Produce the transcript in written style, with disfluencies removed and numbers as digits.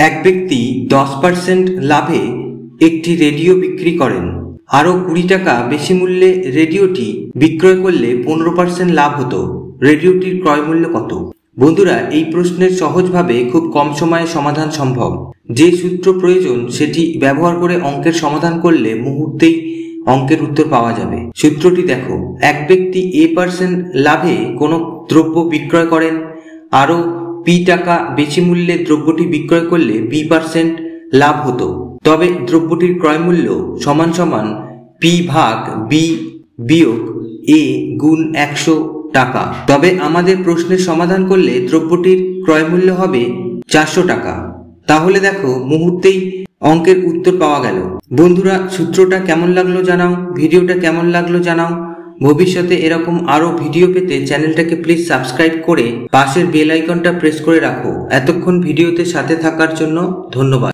এক ব্যক্তি 10% লাভে একটি রেডিও বিক্রি করেন। আরও 20 টাকা বেশি মূল্যে রেডিওটি বিক্রয় করলে 15% লাভ হতো। রেডিওটির ক্রয় মূল্য কত? বন্ধুরা, এই প্রশ্নের সহজভাবে খুব কম সময়ে সমাধান সম্ভব। যে সূত্র প্রয়োজন সেটি ব্যবহার করে অঙ্কের সমাধান করলে মুহূর্তেই অঙ্কের উত্তর পাওয়া যাবে। সূত্রটি দেখো, এক ব্যক্তি A% লাভে কোনো দ্রব্য বিক্রয় করেন। আরও P টাকা বেশি মূল্যে দ্রব্যটি বিক্রয় করলে B% লাভ হতো। তবে দ্রব্যটির ক্রয় মূল্য সমান সমান P ভাগ B বিয়োগ A গুণ 100 টাকা। তবে আমাদের প্রশ্নের সমাধান করলে দ্রব্যটির ক্রয় মূল্য হবে 400 টাকা। তাহলে দেখো, মুহূর্তেই অঙ্কের উত্তর পাওয়া গেল। বন্ধুরা, সূত্রটা কেমন লাগলো জানাও, ভিডিওটা কেমন লাগলো জানাও। ভবিষ্যতে এরকম আরো ভিডিও পেতে চ্যানেলটাকে প্লিজ সাবস্ক্রাইব করে পাশের বেল আইকনটা প্রেস করে রাখো। এতক্ষণ ভিডিওতে সাথে থাকার জন্য ধন্যবাদ।